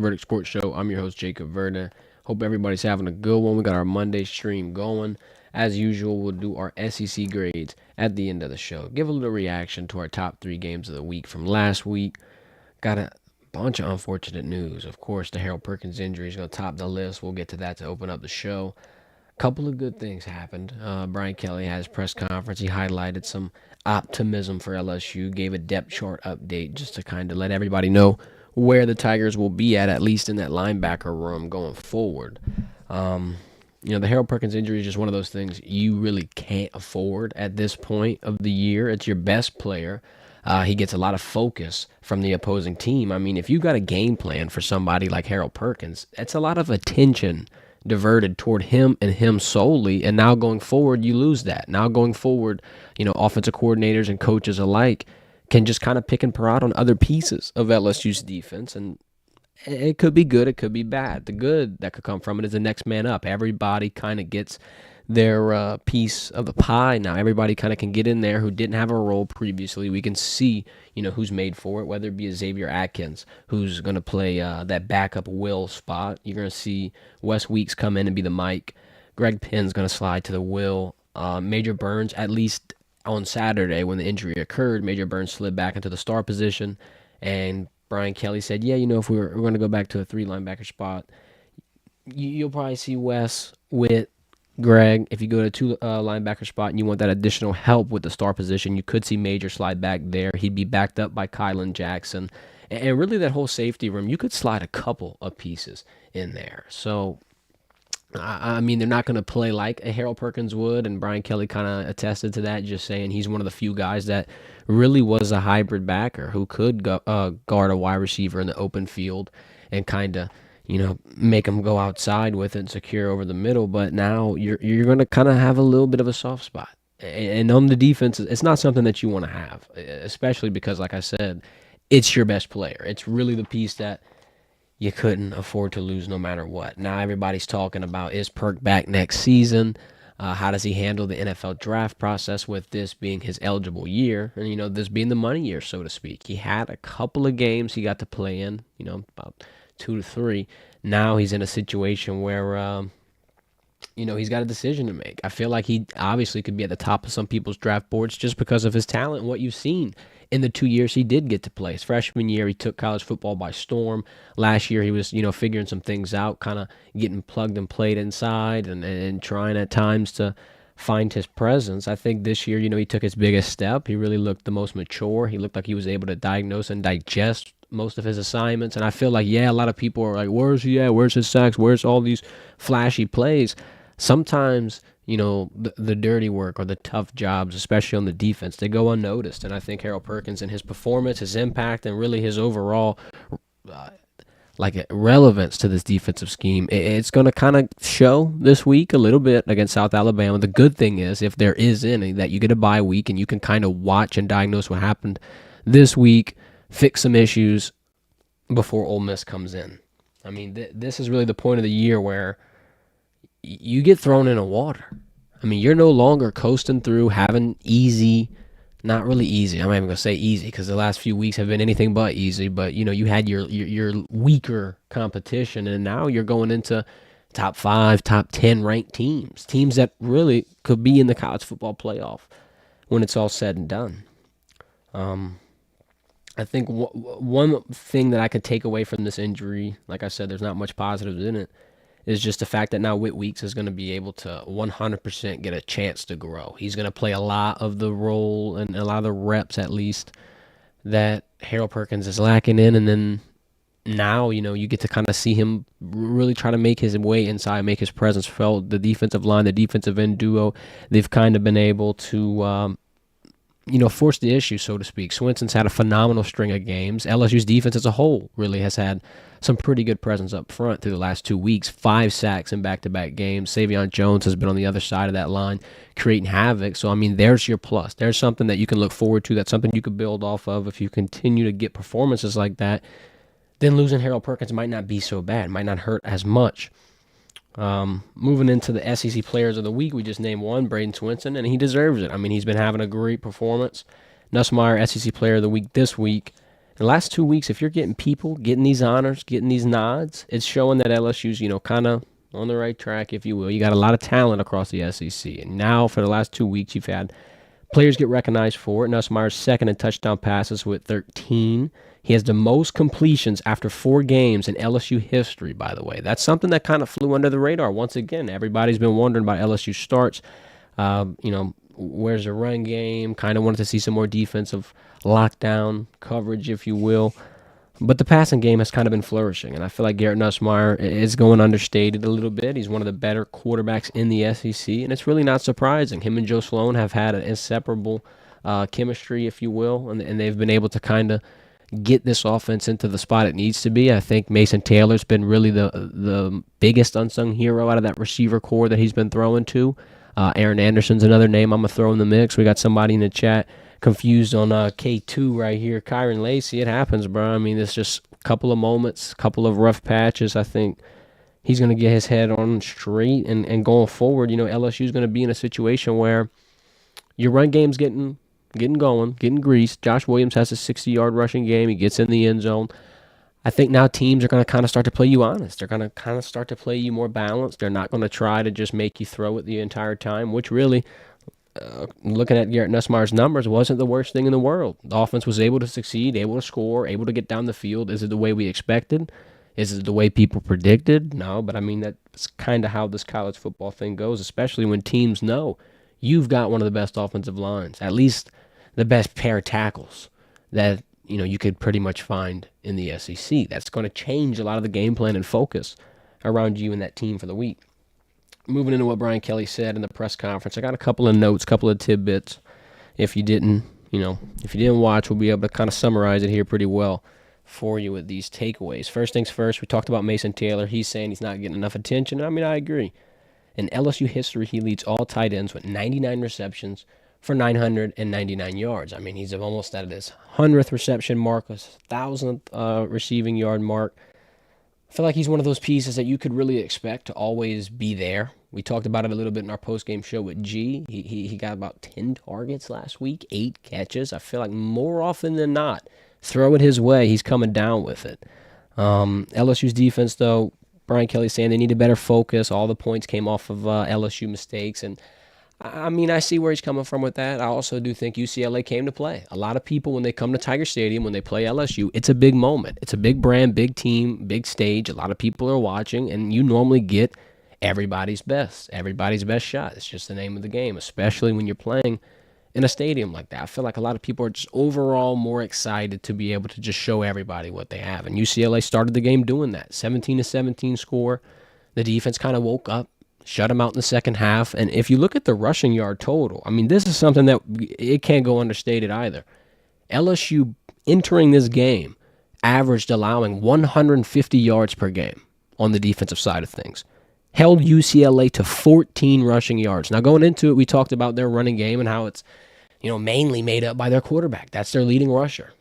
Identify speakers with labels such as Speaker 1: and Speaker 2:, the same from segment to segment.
Speaker 1: Verdict Sports Show. I'm your host, Jacob Verdin. Hope everybody's having a good one. We got our Monday stream going. As usual, we'll do our SEC grades at the end of the show. Give a little reaction to our top 3 games of the week from last week. Got a bunch of unfortunate news. Of course, the Harold Perkins injury is going to top the list. We'll get to that to open up the show. Couple of good things happened. Brian KElly had his press conference. He highlighted some optimism for LSU, gave a depth chart update just to kind of let everybody know where the Tigers will be at least in that linebacker room going forward. The Harold Perkins injury is just one of those things you really can't afford at this point of the year. It's your best player. He gets a lot of focus from the opposing team. I mean, if you got a game plan for somebody like Harold Perkins, it's a lot of attention diverted toward him and him solely, and now going forward, you lose that. Now going forward, offensive coordinators and coaches alike can just kind of pick and prod on other pieces of LSU's defense, and it could be good, it could be bad. The good that could come from it is the next man up. Everybody kind of gets their piece of the pie now. Everybody kind of can get in there who didn't have a role previously. We can see, who's made for it, whether it be a Xavier Atkins, who's going to play that backup will spot. You're going to see Wes Weeks come in and be the Mike. Greg Penn's going to slide to the will. Major Burns, at least on Saturday when the injury occurred, Major Burns slid back into the star position, and Brian KElly said, if we're going to go back to a 3 linebacker spot, you'll probably see Wes with Greg. If you go to a 2 linebacker spot and you want that additional help with the star position, you could see Major slide back there. He'd be backed up by Kylan Jackson. And really that whole safety room, you could slide a couple of pieces in there. So, I mean, they're not going to play like a Harold Perkins would, and Brian KElly kind of attested to that, just saying he's one of the few guys that really was a hybrid backer who could guard a wide receiver in the open field and kind of make them go outside with it and secure over the middle. But now you're going to kind of have a little bit of a soft spot. And on the defense, it's not something that you want to have, especially because, like I said, it's your best player. It's really the piece that you couldn't afford to lose no matter what. Now everybody's talking about, is Perk back next season? How does he handle the NFL draft process with this being his eligible year? And, this being the money year, so to speak. He had a couple of games he got to play in, about 2 to 3. Now he's in a situation where, he's got a decision to make. I feel like he obviously could be at the top of some people's draft boards just because of his talent and what you've seen in the 2 years he did get to play. His freshman year, he took college football by storm. Last year, he was, figuring some things out, kind of getting plugged and played inside and trying at times to find his presence. I think this year, he took his biggest step. He really looked the most mature. He looked like he was able to diagnose and digest most of his assignments. And I feel like, a lot of people are like, where's he at? Where's his sacks? Where's all these flashy plays? Sometimes, the dirty work or the tough jobs, especially on the defense, they go unnoticed. And I think Harold Perkins and his performance, his impact, and really his overall relevance to this defensive scheme, it's going to kind of show this week a little bit against South Alabama. The good thing is, if there is any, that you get a bye week and you can kind of watch and diagnose what happened this week, fix some issues before Ole Miss comes in. I mean, this is really the point of the year where you get thrown in the water. I mean, you're no longer coasting through, having easy, not really easy. I'm not even going to say easy because the last few weeks have been anything but easy. But, you had your weaker competition, and now you're going into top 5, top 10 ranked teams that really could be in the college football playoff when it's all said and done. I think one thing that I could take away from this injury, like I said, there's not much positives in it, is just the fact that now Whit Weeks is going to be able to 100% get a chance to grow. He's going to play a lot of the role and a lot of the reps, at least, that Harold Perkins is lacking in. And then now, you get to kind of see him really try to make his way inside, make his presence felt. The defensive line, the defensive end duo, they've kind of been able to force the issue, so to speak. Swinson's had a phenomenal string of games. LSU's defense as a whole really has had some pretty good presence up front through the last 2 weeks. 5 sacks in back-to-back games. Savion Jones has been on the other side of that line creating havoc. So, I mean, there's your plus. There's something that you can look forward to. That's something you could build off of. If you continue to get performances like that, then losing Harold Perkins might not be so bad. It might not hurt as much. Moving into the SEC Players of the Week, we just named one, Braden Swinson, and he deserves it. I mean, he's been having a great performance. Nussmeier, SEC Player of the Week this week. The last 2 weeks, if you're getting people, getting these honors, getting these nods, it's showing that LSU's, kind of on the right track, if you will. You got a lot of talent across the SEC. And now for the last 2 weeks, you've had players get recognized for it. Nussmeier's second in touchdown passes with 13. He has the most completions after 4 games in LSU history, by the way. That's something that kind of flew under the radar. Once again, everybody's been wondering about LSU starts. Where's the run game? Kind of wanted to see some more defensive lockdown coverage, if you will. But the passing game has kind of been flourishing, and I feel like Garrett Nussmeier is going understated a little bit. He's one of the better quarterbacks in the SEC, and it's really not surprising. Him and Joe Sloan have had an inseparable chemistry, if you will, and they've been able to kind of get this offense into the spot it needs to be. I think Mason Taylor's been really the biggest unsung hero out of that receiver core that he's been throwing to. Aaron Anderson's another name I'm going to throw in the mix. We got somebody in the chat confused on K2 right here. Kyron Lacey, it happens, bro. I mean, it's just a couple of moments, a couple of rough patches. I think he's going to get his head on straight, and going forward, LSU's going to be in a situation where your run game's getting going, getting greased. Josh Williams has a 60-yard rushing game. He gets in the end zone. I think now teams are going to kind of start to play you honest. They're going to kind of start to play you more balanced. They're not going to try to just make you throw it the entire time, which really, looking at Garrett Nussmeier's numbers, wasn't the worst thing in the world. The offense was able to succeed, able to score, able to get down the field. Is it the way we expected? Is it the way people predicted? No, but I mean, that's kind of how this college football thing goes, especially when teams know you've got one of the best offensive lines, at least the best pair of tackles that you could pretty much find in the SEC. That's going to change a lot of the game plan and focus around you and that team for the week. Moving into what Brian KElly said in the press conference, I got a couple of notes, couple of tidbits. If you didn't watch, we'll be able to kind of summarize it here pretty well for you with these takeaways. First things first, we talked about Mason Taylor. He's saying he's not getting enough attention. I mean, I agree. In LSU history, he leads all tight ends with 99 receptions for 999 yards. I mean, he's almost at his 100th reception mark, his 1,000th receiving yard mark. I feel like he's one of those pieces that you could really expect to always be there. We talked about it a little bit in our post-game show with G. He got about 10 targets last week, 8 catches. I feel like more often than not, throw it his way, he's coming down with it. LSU's defense, though, Brian KElly's saying they need a better focus. All the points came off of LSU mistakes, and I mean, I see where he's coming from with that. I also do think UCLA came to play. A lot of people, when they come to Tiger Stadium, when they play LSU, it's a big moment. It's a big brand, big team, big stage. A lot of people are watching, and you normally get everybody's best shot. It's just the name of the game, especially when you're playing in a stadium like that. I feel like a lot of people are just overall more excited to be able to just show everybody what they have. And UCLA started the game doing that. 17-17 score. The defense kind of woke up. Shut him out in the second half. And if you look at the rushing yard total, I mean, this is something that it can't go understated either. LSU entering this game averaged allowing 150 yards per game on the defensive side of things. Held UCLA to 14 rushing yards. Now, going into it, we talked about their running game and how it's, mainly made up by their quarterback. That's their leading rusher.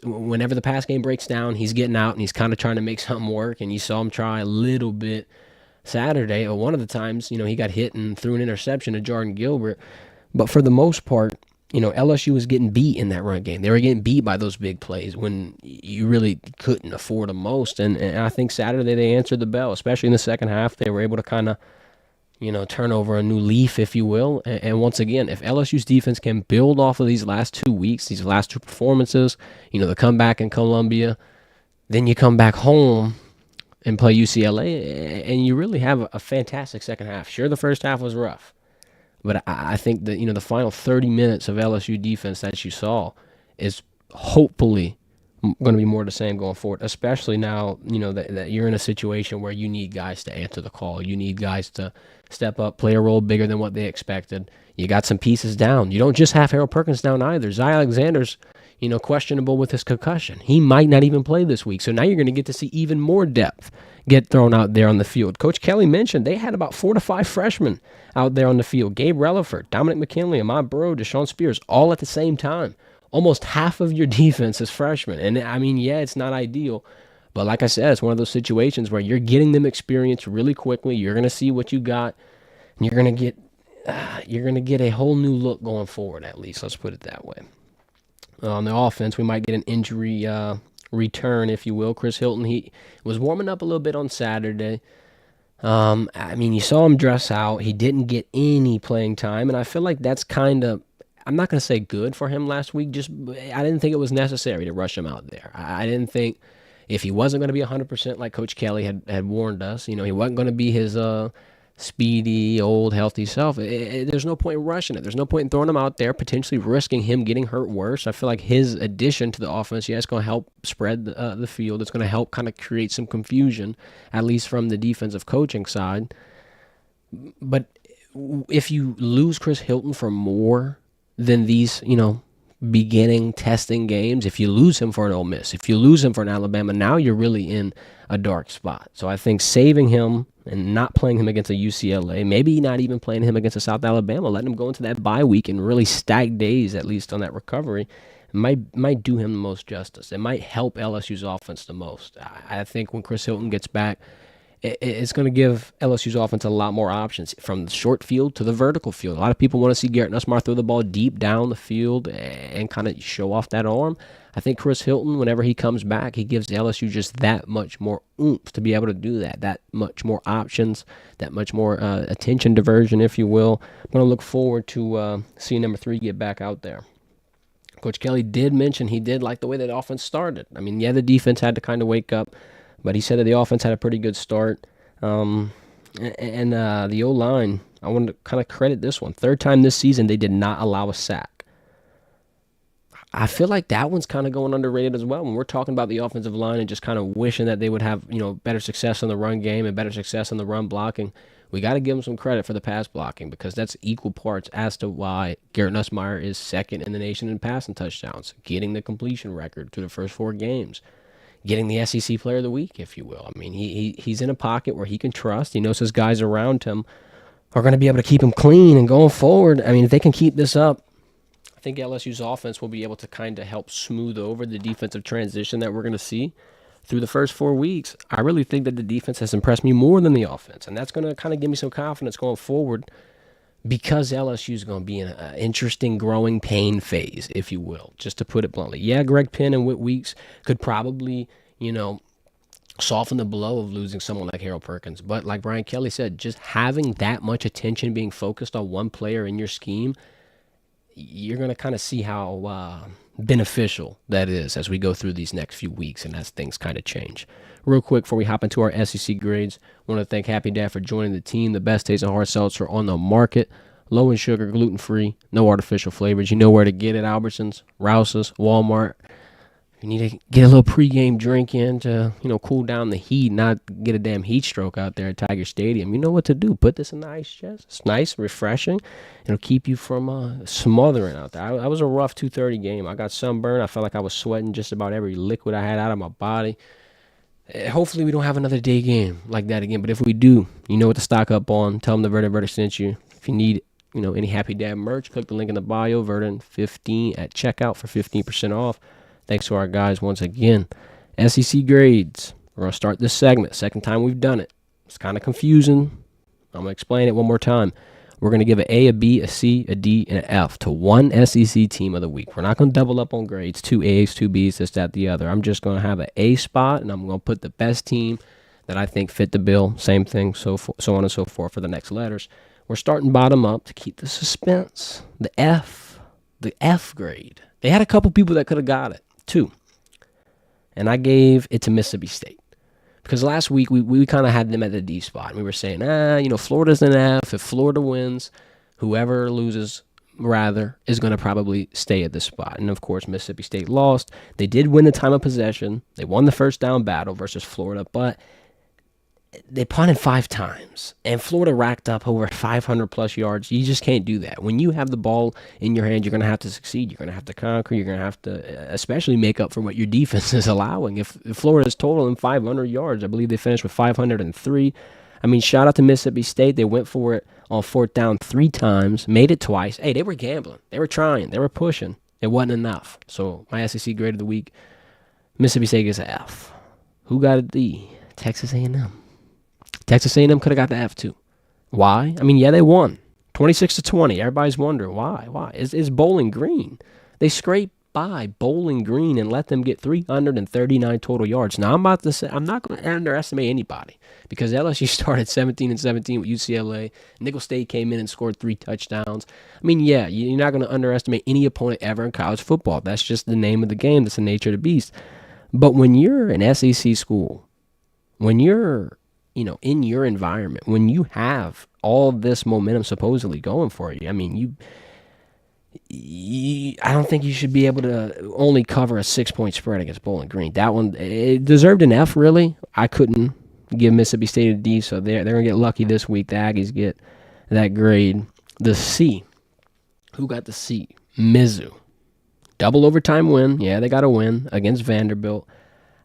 Speaker 1: Whenever the pass game breaks down, he's getting out and he's kind of trying to make something work. And you saw him try a little bit Saturday, or one of the times, he got hit and threw an interception to Jordan Gilbert. But for the most part, LSU was getting beat in that run game. They were getting beat by those big plays when you really couldn't afford them most. And I think Saturday they answered the bell, especially in the second half. They were able to kind of, turn over a new leaf, if you will. And once again, if LSU's defense can build off of these last 2 weeks, these last 2 performances, the comeback in Columbia, then you come back home and play UCLA, and you really have a fantastic second half. Sure, the first half was rough, but I think that the final 30 minutes of LSU defense that you saw is hopefully going to be more the same going forward, especially now that you're in a situation where you need guys to answer the call. You need guys to step up, play a role bigger than what they expected. You got some pieces down. You don't just have Harold Perkins down either. Zy Alexander's questionable with his concussion. He might not even play this week. So now you're going to get to see even more depth get thrown out there on the field. Coach KElly mentioned they had about 4 to 5 freshmen out there on the field. Gabe Relaford, Dominic McKinley, Ahmad Burrow, Deshaun Spears, all at the same time. Almost half of your defense is freshmen. And I mean, yeah, it's not ideal. But like I said, it's one of those situations where you're getting them experience really quickly. You're going to see what you got. And you're going to get a whole new look going forward, at least. Let's put it that way. On the offense, we might get an injury return, if you will. Chris Hilton, he was warming up a little bit on Saturday. I mean, you saw him dress out. He didn't get any playing time, and I feel like that's kind of, I'm not going to say good for him last week. Just I didn't think it was necessary to rush him out there. I didn't think if he wasn't going to be 100% like Coach Kelly had warned us, he wasn't going to be his speedy, old, healthy self. There's no point in rushing it. There's no point in throwing him out there, potentially risking him getting hurt worse. I feel like his addition to the offense, it's going to help spread the field. It's going to help kind of create some confusion, at least from the defensive coaching side. But if you lose Chris Hilton for more than these, beginning testing games, if you lose him for an Ole Miss, if you lose him for an Alabama, now you're really in a dark spot. So I think saving him and not playing him against a UCLA, maybe not even playing him against a South Alabama, letting him go into that bye week and really stack days, at least on that recovery, might do him the most justice. It might help LSU's offense the most. I think when Chris Hilton gets back, it's going to give LSU's offense a lot more options from the short field to the vertical field. A lot of people want to see Garrett Nussmeier throw the ball deep down the field and kind of show off that arm. I think Chris Hilton, whenever he comes back, he gives LSU just that much more oomph to be able to do that much more options, that much more attention diversion, if you will. I'm going to look forward to seeing number 3 get back out there. Coach Kelly did mention he did like the way that offense started. I mean, the defense had to kind of wake up, but he said that the offense had a pretty good start. And the O-line, I want to kind of credit this one. 3rd time this season, they did not allow a sack. I feel like that one's kind of going underrated as well. When we're talking about the offensive line and just kind of wishing that they would have, better success in the run game and better success in the run blocking, we got to give them some credit for the pass blocking, because that's equal parts as to why Garrett Nussmeier is 2nd in the nation in passing touchdowns, getting the completion record through the first 4 games. Getting the SEC Player of the Week, if you will. I mean, he's in a pocket where he can trust. He knows his guys around him are going to be able to keep him clean and going forward. I mean, if they can keep this up, I think LSU's offense will be able to kind of help smooth over the defensive transition that we're going to see through the first 4 weeks. I really think that the defense has impressed me more than the offense, and that's going to kind of give me some confidence going forward, because LSU is going to be in an interesting growing pain phase, if you will, just to put it bluntly. Yeah, Greg Penn and Whit Weeks could probably, soften the blow of losing someone like Harold Perkins. But like Brian KElly said, just having that much attention being focused on one player in your scheme, you're going to kind of see how beneficial that is as we go through these next few weeks and as things kind of change. Real quick, before we hop into our SEC grades, I want to thank Happy Dad for joining the team. The best tasting hard seltzer on the market. Low in sugar, gluten-free, no artificial flavors. You know where to get it: Albertsons, Rouse's, Walmart. You need to get a little pregame drink in to, cool down the heat, not get a damn heat stroke out there at Tiger Stadium. You know what to do. Put this in the ice chest. It's nice, refreshing. It'll keep you from smothering out there. I was a rough 2:30 game. I got sunburned. I felt like I was sweating just about every liquid I had out of my body. Hopefully we don't have another day game like that again. But if we do, you know what to stock up on. Tell them the Verdin Verdict sent you. If you need, any Happy Dad merch, click the link in the bio, Verdin15 at checkout for 15% off. Thanks to our guys once again. SEC grades. We're going to start this segment. 2nd time we've done it. It's kind of confusing. I'm going to explain it one more time. We're going to give an A, a B, a C, a D, and an F to one SEC team of the week. We're not going to double up on grades, 2 A's, 2 B's, this, that, the other. I'm just going to have an A spot, and I'm going to put the best team that I think fit the bill. Same thing, so on and so forth for the next letters. We're starting bottom up to keep the suspense. The F grade. They had a couple people that could have got it, 2. And I gave it to Mississippi State. Because last week, we kind of had them at the D spot. We were saying, Florida's an F. If Florida wins, whoever loses, is going to probably stay at this spot. And, of course, Mississippi State lost. They did win the time of possession. They won the first down battle versus Florida, but they punted 5 times. And Florida racked up over 500-plus yards. You just can't do that. When you have the ball in your hand, you're going to have to succeed. You're going to have to conquer. You're going to have to especially make up for what your defense is allowing. If Florida's totaling 500 yards, I believe they finished with 503. I mean, shout out to Mississippi State. They went for it on 4th down 3 times, made it twice. Hey, they were gambling. They were trying. They were pushing. It wasn't enough. So my SEC grade of the week, Mississippi State gets an F. Who got a D? Texas A&M. Texas A&M could have got the F too. Why? I mean, yeah, they won 26-20. Everybody's wondering why. It's Bowling Green. They scraped by Bowling Green and let them get 339 total yards. Now, I'm about to say I'm not going to underestimate anybody because LSU started 17-17 with UCLA. Nickel State came in and scored 3 touchdowns. I mean, yeah, you're not going to underestimate any opponent ever in college football. That's just the name of the game. That's the nature of the beast. But when you're an SEC school, when you're in your environment, when you have all this momentum supposedly going for you, I mean, I don't think you should be able to only cover a 6-point spread against Bowling Green. That one, it deserved an F, really. I couldn't give Mississippi State a D, so they're going to get lucky this week. The Aggies get that grade. The C. Who got the C? Mizzou. Double overtime win. Yeah, they got a win against Vanderbilt.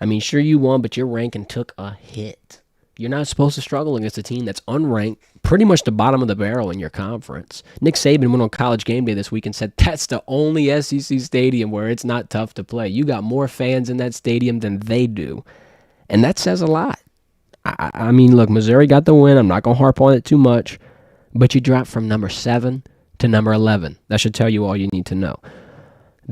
Speaker 1: I mean, sure you won, but your ranking took a hit. You're not supposed to struggle against a team that's unranked, pretty much the bottom of the barrel in your conference. Nick Saban went on College Game Day this week and said that's the only SEC stadium where it's not tough to play. You got more fans in that stadium than they do, and that says a lot. I mean, look, Missouri got the win. I'm not going to harp on it too much, but you dropped from number 7 to number 11. That should tell you all you need to know.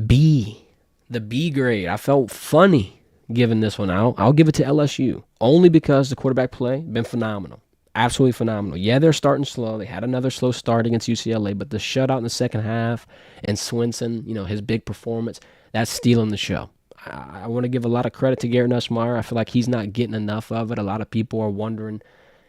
Speaker 1: B, the B grade. I felt funny giving this one out. I'll give it to LSU, only because the quarterback play been phenomenal. Absolutely phenomenal. Yeah, they're starting slow. They had another slow start against UCLA, but the shutout in the second half and Swinson, his big performance, that's stealing the show. I want to give a lot of credit to Garrett Nussmeier. I feel like he's not getting enough of it. A lot of people are wondering,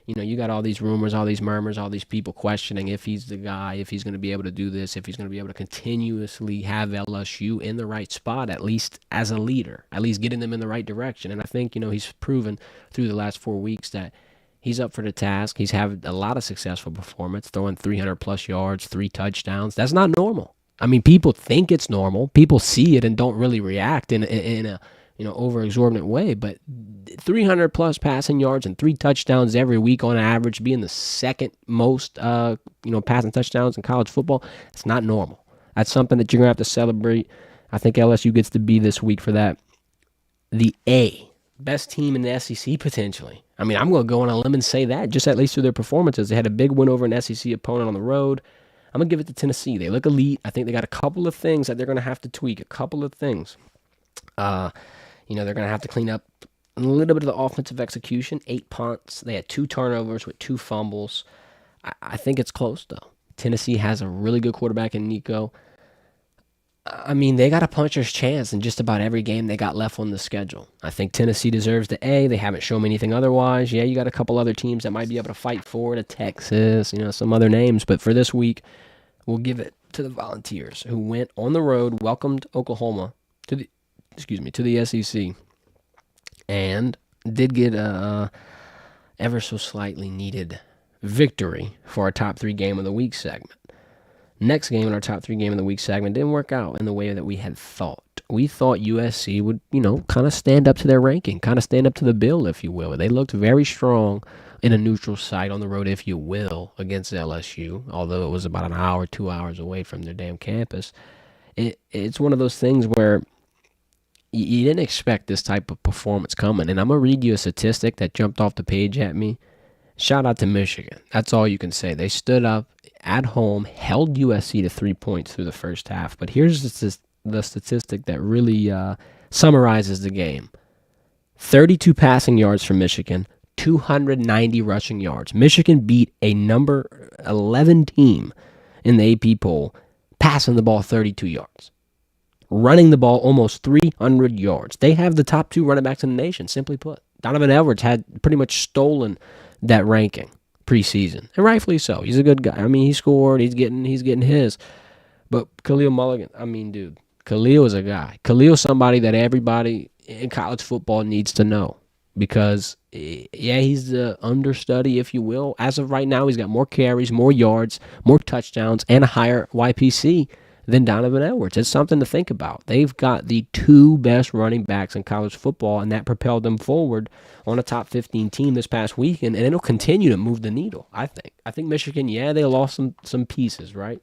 Speaker 1: you got all these rumors, all these murmurs, all these people questioning if he's the guy, if he's going to be able to do this, if he's going to be able to continuously have LSU in the right spot, at least as a leader, at least getting them in the right direction. And I think, he's proven through the last 4 weeks that he's up for the task. He's had a lot of successful performance, throwing 300-plus yards, 3 touchdowns. That's not normal. I mean, people think it's normal. People see it and don't really react in a over-exorbitant way, but 300-plus passing yards and 3 touchdowns every week on average, being the second most, passing touchdowns in college football, it's not normal. That's something that you're going to have to celebrate. I think LSU gets the B this week for that. The A, best team in the SEC potentially. I mean, I'm going to go on a limb and say that, just at least through their performances. They had a big win over an SEC opponent on the road. I'm going to give it to Tennessee. They look elite. I think they got a couple of things that they're going to have to tweak, a couple of things. They're going to have to clean up a little bit of the offensive execution. 8 punts. They had 2 turnovers with 2 fumbles. I think it's close, though. Tennessee has a really good quarterback in Nico. I mean, they got a puncher's chance in just about every game they got left on the schedule. I think Tennessee deserves the A. They haven't shown me anything otherwise. Yeah, you got a couple other teams that might be able to fight for it, Texas, some other names. But for this week, we'll give it to the Volunteers, who went on the road, welcomed Oklahoma to the SEC, and did get a ever so slightly needed victory for our top 3 game of the week segment. Next game in our top 3 game of the week segment didn't work out in the way that we had thought. We thought USC would, kind of stand up to their ranking, kind of stand up to the bill, if you will. They looked very strong in a neutral site on the road, if you will, against LSU, although it was about an hour, 2 hours away from their damn campus. It's one of those things where you didn't expect this type of performance coming. And I'm going to read you a statistic that jumped off the page at me. Shout out to Michigan. That's all you can say. They stood up at home, held USC to 3 points through the first half. But here's the statistic that really summarizes the game. 32 passing yards for Michigan, 290 rushing yards. Michigan beat a number 11 team in the AP poll, passing the ball 32 yards. Running the ball almost 300 yards. They have the top 2 running backs in the nation, simply put. Donovan Edwards had pretty much stolen that ranking preseason, and rightfully so. He's a good guy. I mean, he scored. He's getting his. But Khalil Mulligan, dude, Khalil is a guy. Khalil's somebody that everybody in college football needs to know because, yeah, he's the understudy, if you will. As of right now, he's got more carries, more yards, more touchdowns, and a higher YPC than Donovan Edwards. It's something to think about. They've got the 2 best running backs in college football, and that propelled them forward on a top 15 team this past weekend, and it'll continue to move the needle, I think. I think Michigan, yeah, they lost some pieces, right?